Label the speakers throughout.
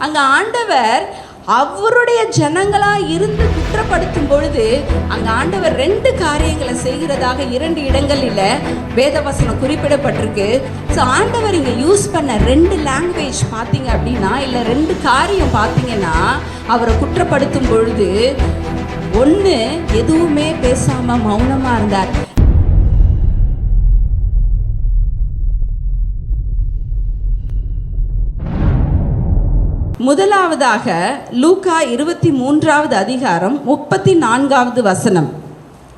Speaker 1: அங்கே ஆண்டவர் அவருடைய ஜனங்களாக இருந்து குற்றப்படுத்தும் பொழுது அங்கே ஆண்டவர் 2 காரியங்களை செய்கிறதாக 2 இடங்களில் வேதவசனம் குறிப்பிடப்பட்டிருக்கு. ஸோ ஆண்டவர் இங்கே யூஸ் பண்ண 2 லாங்குவேஜ் பார்த்தீங்க அப்படின்னா, இல்லை 2 காரியம் பார்த்தீங்கன்னா, அவரை குற்றப்படுத்தும் பொழுது ஒன்று, எதுவுமே பேசாமல் மௌனமாக இருந்தார். முதலாவதாக லூக்கா 23வது அதிகாரம் 34வது வசனம்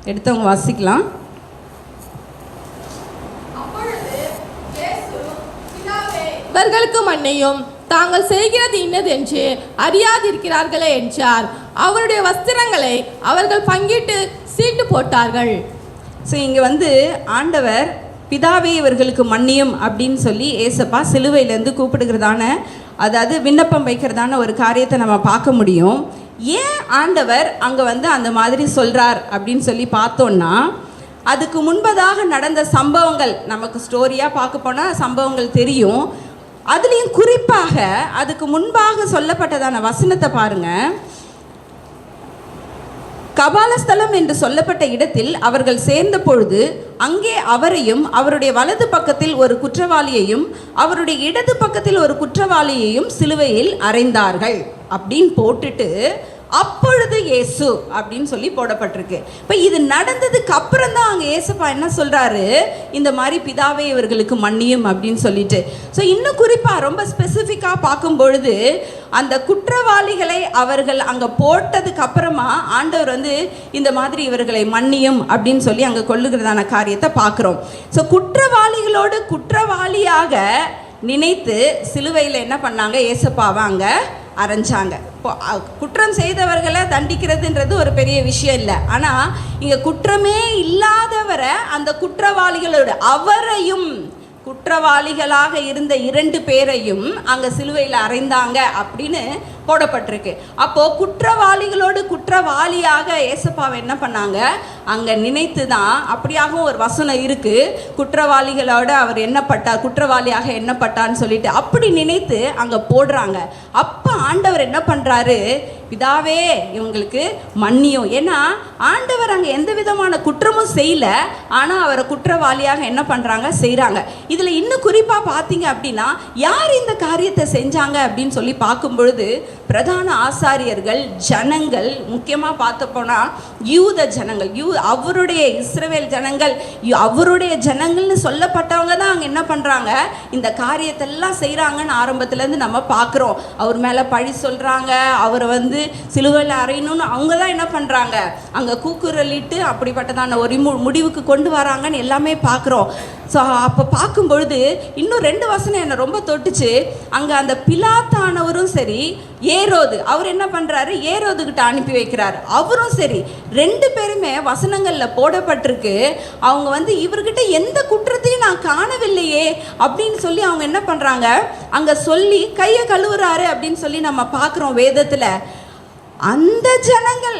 Speaker 1: எடுத்தவங்க வாசிக்கலாம்.
Speaker 2: இவர்களுக்கு மன்னியும், தாங்கள் செய்கிறது இன்னதென்று அறியாதிருக்கிறார்களே என்றார். அவருடைய வஸ்திரங்களை அவர்கள் பங்கிட்டு சீட்டு போட்டார்கள்.
Speaker 1: ஸோ இங்கே ஆண்டவர் பிதாவே இவர்களுக்கு மன்னியும் அப்படின்னு சொல்லி ஏசப்பா சிலுவையிலேருந்து கூப்பிடுகிறதான, அதாவது விண்ணப்பம் வைக்கிறதான ஒரு காரியத்தை நம்ம பார்க்க முடியும். ஏன் ஆண்டவர் அங்கே அந்த மாதிரி சொல்கிறார் அப்படின்னு சொல்லி பார்த்தோன்னா, அதுக்கு முன்பதாக நடந்த சம்பவங்கள் நமக்கு ஸ்டோரியாக பார்க்க போனால் சம்பவங்கள் தெரியும். அதுலேயும் குறிப்பாக அதுக்கு முன்பாக சொல்லப்பட்டதான வசனத்தை பாருங்கள். கபாலஸ்தலம் என்று சொல்லப்பட்ட இடத்தில் அவர்கள் சேர்ந்த பொழுது அங்கே அவரையும் அவருடைய வலது பக்கத்தில் ஒரு குற்றவாளியையும் அவருடைய இடது பக்கத்தில் ஒரு குற்றவாளியையும் சிலுவையில் அறைந்தார்கள் அப்படின்னு போட்டுட்டு அப்பொழுது இயேசு அப்படின்னு சொல்லி போடப்பட்டிருக்கு. இப்போ இது நடந்ததுக்கு அப்புறம் தான் அங்கே ஏசப்பா என்ன சொல்கிறாரு, இந்த மாதிரி பிதாவே இவர்களுக்கு மன்னியும் அப்படின்னு சொல்லிட்டு. ஸோ இன்னும் குறிப்பாக ரொம்ப ஸ்பெசிஃபிக்காக பார்க்கும் பொழுது அந்த குற்றவாளிகளை அவர்கள் அங்கே போட்டதுக்கு அப்புறமா ஆண்டவர் இந்த மாதிரி இவர்களை மன்னியும் அப்படின்னு சொல்லி அங்கே கொள்ளுகிறதான காரியத்தை பார்க்குறோம். ஸோ குற்றவாளிகளோடு குற்றவாளியாக நினைத்து சிலுவையில் என்ன பண்ணாங்க, ஏசப்பாவை அங்கே அரைஞ்சாங்க. இப்போ குற்றம் செய்தவர்களை தண்டிக்கிறதுன்றது ஒரு பெரிய விஷயம் இல்லை. ஆனால் இங்கே குற்றமே இல்லாதவரை அந்த குற்றவாளிகளோடு அவரையும் குற்றவாளிகளாக இருந்த 2 பேரையும் அங்கே சிலுவையில் அறைந்தாங்க அப்படின்னு போடப்பட்டிருக்கு. அப்போது குற்றவாளிகளோடு குற்றவாளியாக ஏசப்பாவை என்ன பண்ணாங்க, அங்கே நினைத்து தான், அப்படியாகவும் ஒரு வசனம் இருக்குது, குற்றவாளிகளோடு அவர் எண்ணப்பட்டார், குற்றவாளியாக எண்ணப்பட்டான்னு சொல்லிட்டு அப்படி நினைத்து அங்கே போடுறாங்க. அப்போ ஆண்டவர் என்ன பண்ணுறாரு, பிதாவே இவங்களுக்கு மன்னியும். ஏன்னா ஆண்டவர் அங்கே எந்த விதமான குற்றமும் செய்யலை, ஆனால் அவரை குற்றவாளியாக என்ன பண்ணுறாங்க, செய்கிறாங்க. இதில் இன்னும் குறிப்பாக பார்த்தீங்க அப்படின்னா, யார் இந்த காரியத்தை செஞ்சாங்க அப்படின்னு சொல்லி பார்க்கும் பொழுது பிரதான ஆசாரியர்கள், ஜனங்கள், முக்கியமாக பார்த்து போனால் யூத ஜனங்கள், அவருடைய இஸ்ரவேல் ஜனங்கள், அவருடைய ஜனங்கள்னு சொல்லப்பட்டவங்க தான் அங்கே என்ன பண்ணுறாங்க, இந்த காரியத்தெல்லாம் செய்கிறாங்கன்னு ஆரம்பத்துலேருந்து நம்ம பார்க்குறோம். அவர் மேலே பழி சொல்கிறாங்க, அவரை சிலுவையில் அறையணும்னு அவங்க தான் என்ன பண்ணுறாங்க, அங்கே கூக்குரலிட்டு அப்படிப்பட்டதான ஒரு முடிவுக்கு கொண்டு வராங்கன்னு எல்லாமே பார்க்குறோம். ஸோ அப்போ பார்க்கும் பொழுது இன்னும் 2 வசனம் என்னை ரொம்ப தொட்டுச்சு. அங்கே அந்த பிலாத்தானவரும் சரி, ஏரோது அவர் என்ன பண்ணுறாரு, ஏரோதுகிட்ட அனுப்பி வைக்கிறார். அவரும் சரி, 2 பேருமே வசனங்களில் போடப்பட்டிருக்கு. அவங்க இவர்கிட்ட எந்த குற்றத்தையும் நான் காணவில்லையே அப்படின்னு சொல்லி அவங்க என்ன பண்ணுறாங்க, அங்கே சொல்லி கையை கழுவுறாரு அப்படின்னு சொல்லி நம்ம பார்க்குறோம் வேதத்தில். அந்த ஜனங்கள்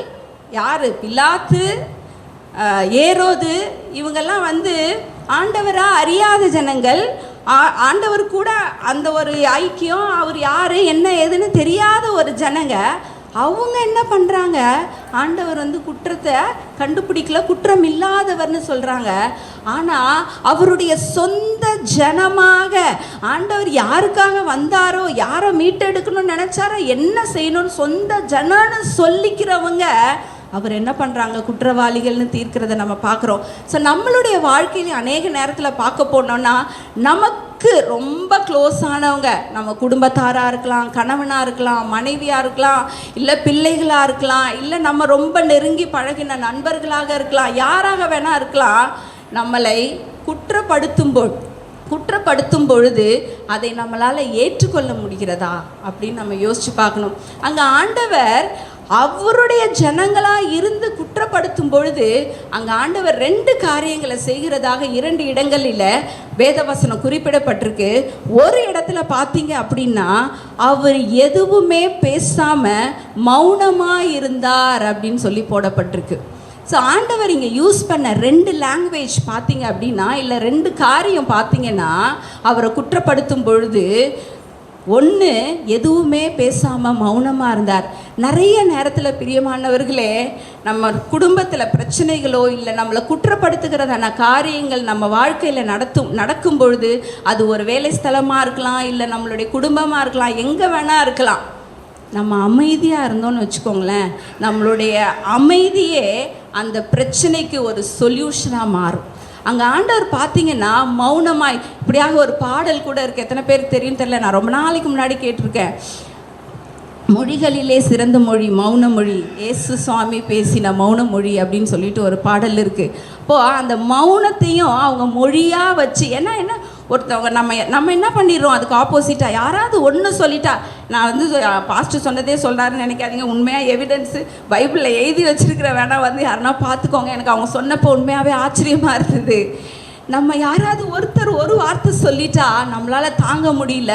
Speaker 1: யார், பிலாத்து, ஏரோது, இவங்கெல்லாம் ஆண்டவராக அறியாத ஜனங்கள். ஆண்டவர் கூட அந்த ஒரு ஐக்கியம், அவர் யார் என்ன ஏதுன்னு தெரியாத ஒரு ஜனங்க. அவங்க என்ன பண்ணுறாங்க, ஆண்டவர் குற்றத்தை கண்டுபிடிக்கல, குற்றம் இல்லாதவர்னு சொல்கிறாங்க. ஆனால் அவருடைய சொந்த ஜனமாக ஆண்டவர் யாருக்காக வந்தாரோ, யாரை மீட்டெடுக்கணும்னு நினச்சாரோ, என்ன செய்யணும்னு சொந்த ஜனன்னு சொல்லிக்கிறவங்க அவர் என்ன பண்ணுறாங்க, குற்றவாளிகள்னு தீர்க்கிறத நம்ம பார்க்குறோம். ஸோ நம்மளுடைய வாழ்க்கையில அநேக நேரத்தில் பார்க்க போனோம்னா, நமக்கு ரொம்ப க்ளோஸ் ஆனவங்க, நம்ம குடும்பத்தாராக இருக்கலாம், கணவனாக இருக்கலாம், மனைவியாக இருக்கலாம், இல்லை பிள்ளைகளாக இருக்கலாம், இல்லை நம்ம ரொம்ப நெருங்கி பழகின நண்பர்களாக இருக்கலாம், யாராக வேணால் இருக்கலாம், நம்மளை குற்றப்படுத்தும் பொழுது அதை நம்மளால் ஏற்றுக்கொள்ள முடிகிறதா அப்படின்னு நம்ம யோசித்து பார்க்கணும். அங்கே ஆண்டவர் அவருடைய ஜனங்களாக இருந்து குற்றப்படுத்தும் பொழுது அங்கே ஆண்டவர் 2 காரியங்களை செய்கிறதாக 2 இடங்களில் வேதவசனம் குறிப்பிடப்பட்டிருக்கு. ஒரு இடத்துல பார்த்தீங்க அப்படின்னா, அவர் எதுவுமே பேசாமல் மௌனமாக இருந்தார் அப்படின்னு சொல்லி போடப்பட்டிருக்கு. ஸோ ஆண்டவர் இங்கே யூஸ் பண்ண 2 லாங்குவேஜ் பார்த்தீங்க அப்படின்னா, இல்லை 2 காரியம் பார்த்தீங்கன்னா, அவரை குற்றப்படுத்தும் பொழுது ஒன்று, எதுவுமே பேசாமல் மௌனமாக இருந்தார். நிறைய நேரத்தில் பிரியமானவர்களே, நம்ம குடும்பத்தில் பிரச்சனைகளோ இல்லை நம்மளை குற்றப்படுத்துகிறதான காரியங்கள் நம்ம வாழ்க்கையில் நடக்கும் பொழுது, அது ஒரு வேலை ஸ்தலமாக இருக்கலாம், இல்லை நம்மளுடைய குடும்பமாக இருக்கலாம், எங்கே வேணால் இருக்கலாம். நம்ம அமைதியாக இருந்தோம்னு வச்சுக்கோங்களேன், நம்மளுடைய அமைதியே அந்த பிரச்சனைக்கு ஒரு சொல்யூஷனாக மாறும். அங்கே ஆண்டவர் பார்த்தீங்கன்னா மௌனமாய், இப்படியாக ஒரு பாடல் கூட இருக்குது. எத்தனை பேருக்கு தெரியும் தெரியல, நான் ரொம்ப நாளைக்கு முன்னாடி கேட்டிருக்கேன். மொழிகளிலே சிறந்த மொழி மௌன மொழி, இயேசு சுவாமி பேசின மௌன மொழி அப்படின்னு சொல்லிட்டு ஒரு பாடல் இருக்குது. இப்போது அந்த மௌனத்தையும் அவங்க மொழியாக வச்சு, என்ன ஒருத்தவங்க நம்ம என்ன பண்ணிடுறோம், அதுக்கு ஆப்போசிட்டாக யாராவது ஒன்று சொல்லிட்டா, நான் வந்து பாஸ்டர் சொன்னதே சொல்கிறாருன்னு நினைக்காதீங்க, உண்மையாக எவிடன்ஸு பைபிளில் எழுதி வச்சுருக்கிற வேணால் வந்து யாருன்னா பார்த்துக்கோங்க. எனக்கு அவங்க சொன்னப்போ உண்மையாகவே ஆச்சரியமாக இருந்தது. நம்ம யாராவது ஒருத்தர் ஒரு வார்த்தை சொல்லிட்டா நம்மளால் தாங்க முடியல,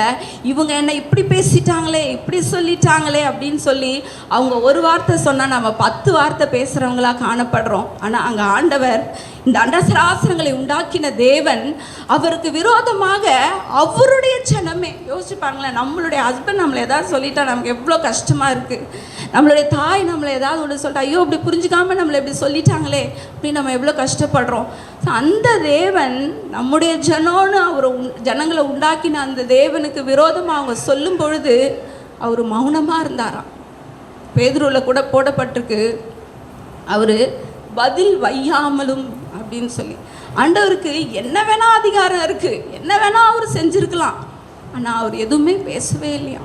Speaker 1: இவங்க என்ன இப்படி பேசிட்டாங்களே, இப்படி சொல்லிட்டாங்களே அப்படின்னு சொல்லி அவங்க ஒரு வார்த்தை சொன்னால் நம்ம 10 வார்த்தை பேசுகிறவங்களா காணப்படுறோம். ஆனால் அங்கே ஆண்டவர், இந்த அண்டசராசனங்களை உண்டாக்கின தேவன், அவருக்கு விரோதமாக அவருடைய ஜனமே, யோசிச்சு பாருங்களேன், நம்மளுடைய ஹஸ்பண்ட் நம்மளை ஏதாவது சொல்லிட்டா நமக்கு எவ்வளோ கஷ்டமாக இருக்குது. நம்மளுடைய தாய் நம்மளை ஏதாவது ஒன்று சொல்லிட்டா, ஐயோ இப்படி புரிஞ்சுக்காமல் நம்மளை இப்படி சொல்லிட்டாங்களே அப்படின்னு நம்ம எவ்வளோ கஷ்டப்படுறோம். அந்த தேவன் நம்முடைய ஜனோன்னு அவர் ஜனங்களை உண்டாக்கின அந்த தேவனுக்கு விரோதமாக அவங்க சொல்லும் பொழுது அவர் மௌனமாக இருந்தாராம். பேதுருவில் கூட போடப்பட்டிருக்கு, அவர் பதில் வையாமலும் அப்படின்னு சொல்லி. ஆண்டவருக்கு என்ன வேணால் அதிகாரம் இருக்குது, என்ன வேணால் அவர் செஞ்சுருக்கலாம், ஆனால் அவர் எதுவுமே பேசவே இல்லையா.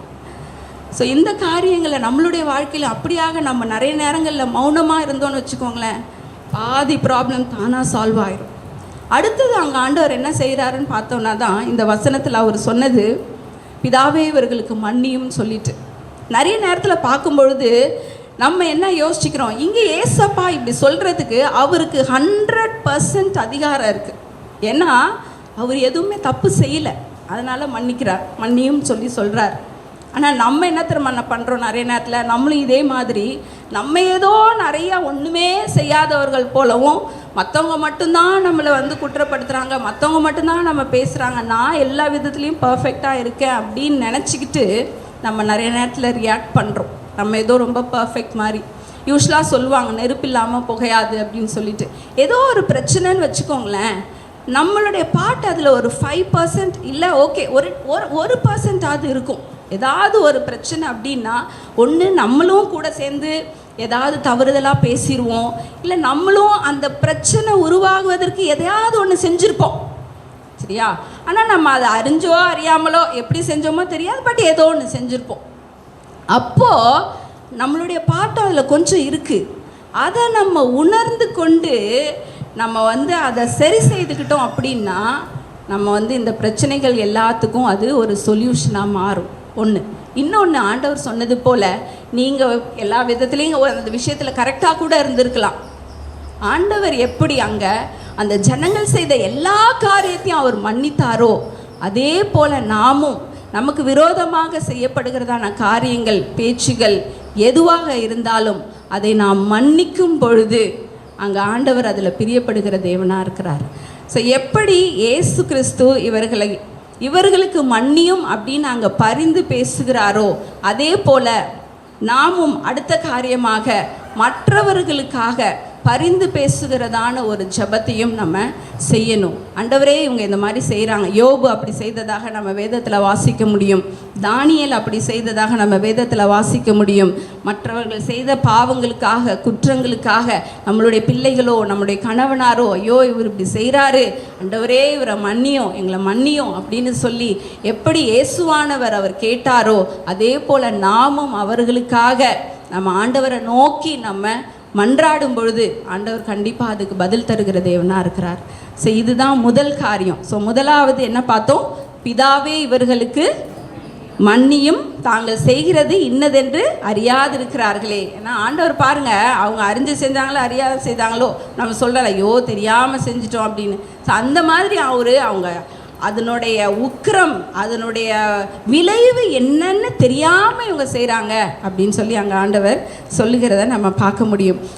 Speaker 1: ஸோ இந்த காரியங்களை நம்மளுடைய வாழ்க்கையில் அப்படியாக நம்ம நிறைய நேரங்களில் மௌனமாக இருந்தோன்னு வச்சுக்கோங்களேன், பாதி ப்ராப்ளம் தானாக சால்வ் ஆயிடும். அடுத்தது அங்கே ஆண்டவர் என்ன செய்கிறாருன்னு பார்த்தோன்னா தான் இந்த வசனத்தில் அவர் சொன்னது, பிதாவே இவர்களுக்கு மன்னியும் சொல்லிட்டு. நிறைய நேரத்தில் பார்க்கும் பொழுது நம்ம என்ன யோசிச்சுக்கிறோம், இங்கே ஏசப்பா இப்படி சொல்கிறதுக்கு அவருக்கு 100% அதிகாரம் இருக்குது. ஏன்னா அவர் எதுவுமே தப்பு செய்யலை, அதனால் மன்னிக்கிறார், மன்னியும் சொல்லி சொல்கிறார். ஆனால் நம்ம என்ன திரும்ப பண்ணுறோம், நிறைய நேரத்தில் நம்மளும் இதே மாதிரி நம்ம ஏதோ நிறையா ஒன்றுமே செய்யாதவர்கள் போலவும், மற்றவங்க மட்டும்தான் நம்மளை வந்து குற்றப்படுத்துகிறாங்க, மற்றவங்க மட்டும்தான் நம்ம பேசுகிறாங்க, நான் எல்லா விதத்துலேயும் பர்ஃபெக்டாக இருக்கேன் அப்படின்னு நினச்சிக்கிட்டு நம்ம நிறைய நேரத்தில் ரியாக்ட் பண்ணுறோம். நம்ம ஏதோ ரொம்ப பர்ஃபெக்ட் மாதிரி. யூஸ்வலாக சொல்லுவாங்க நெருப்பு இல்லாமல் புகையாது அப்படின்னு சொல்லிட்டு. ஏதோ ஒரு பிரச்சனைன்னு வச்சுக்கோங்களேன், நம்மளுடைய பாட்டு அதில் ஒரு 5% இல்லை, ஓகே ஒரு 1% இருக்கும். ஏதாவது ஒரு பிரச்சனை அப்படின்னா ஒன்று நம்மளும் கூட சேர்ந்து ஏதாவது தவறுதலாக பேசிடுவோம், இல்லை நம்மளும் அந்த பிரச்சனை உருவாகுவதற்கு எதையாவது ஒன்று செஞ்சுருப்போம், சரியா. ஆனால் நம்ம அதை அறிஞ்சோ அறியாமலோ எப்படி செஞ்சோமோ தெரியாது, பட் ஏதோ ஒன்று செஞ்சுருப்போம். அப்போது நம்மளுடைய பாட்டம் அதில் கொஞ்சம் இருக்குது. அதை நம்ம உணர்ந்து கொண்டு நம்ம வந்து அதை சரி செய்துக்கிட்டோம் அப்படின்னா நம்ம வந்து இந்த பிரச்சனைகள் எல்லாத்துக்கும் அது ஒரு சொல்யூஷனாக மாறும். ஒன்று. இன்னொன்று, ஆண்டவர் சொன்னது போல் நீங்கள் எல்லா விதத்துலேயும் அந்த விஷயத்தில் கரெக்டாக கூட இருந்திருக்கலாம். ஆண்டவர் எப்படி அங்கே அந்த ஜனங்கள் செய்த எல்லா காரியத்தையும் அவர் மன்னித்தாரோ, அதே போல் நாமும் நமக்கு விரோதமாக செய்யப்படுகிறதான காரியங்கள், பேச்சுகள் எதுவாக இருந்தாலும் அதை நாம் மன்னிக்கும் பொழுது அங்கே ஆண்டவர் அதில் பிரியப்படுகிற தேவனாக இருக்கிறார். ஸோ எப்படி இயேசு கிறிஸ்து இவர்களுக்கு மன்னியும் அப்படின்னு அங்கே பரிந்து பேசுகிறாரோ, அதே போல் நாமும் அடுத்த காரியமாக மற்றவர்களுக்காக பரிந்து பேசுகிறதான ஒரு ஜெபத்தையும் நம்ம செய்யணும். ஆண்டவரே இவங்க இந்த மாதிரி செய்கிறாங்க, யோபு அப்படி செய்ததாக நம்ம வேதத்தில் வாசிக்க முடியும், தானியேல் அப்படி செய்ததாக நம்ம வேதத்தில் வாசிக்க முடியும். மற்றவர்கள் செய்த பாவங்களுக்காக, குற்றங்களுக்காக நம்மளுடைய பிள்ளைகளோ நம்மளுடைய கணவனாரோ, ஐயோ இவர் இப்படி செய்கிறாரு, ஆண்டவரே இவரை மன்னியும், எங்களை மன்னியும் அப்படின்னு சொல்லி எப்படி இயேசுவானவர் அவர் கேட்டாரோ, அதே போல் நாமும் அவர்களுக்காக நம்ம ஆண்டவரை நோக்கி நம்ம மன்றாடும் பொழுது ஆண்டவர் கண்டிப்பாக அதுக்கு பதில் தருகிற தேவனாக இருக்கிறார். ஸோ இதுதான் முதல் காரியம். ஸோ முதலாவது என்ன பார்த்தோம், பிதாவே இவர்களுக்கு மன்னியும், தாங்கள் செய்கிறது இன்னதென்று அறியாதிருக்கிறார்களே. ஏன்னா ஆண்டவர் பாருங்கள், அவங்க அறிஞ்சு செஞ்சாங்களோ அறியாது செய்தாங்களோ நம்ம சொல்கிறோம், ஐயோ தெரியாமல் செஞ்சிட்டோம் அப்படின்னு. ஸோ அந்த மாதிரி அவங்க அதனுடைய உக்கிரம், அதனுடைய விளைவு என்னன்னு தெரியாமல் இவங்க செய்கிறாங்க அப்படின்னு சொல்லி அங்கே ஆண்டவர் சொல்லுகிறத நம்ம பார்க்க முடியும்.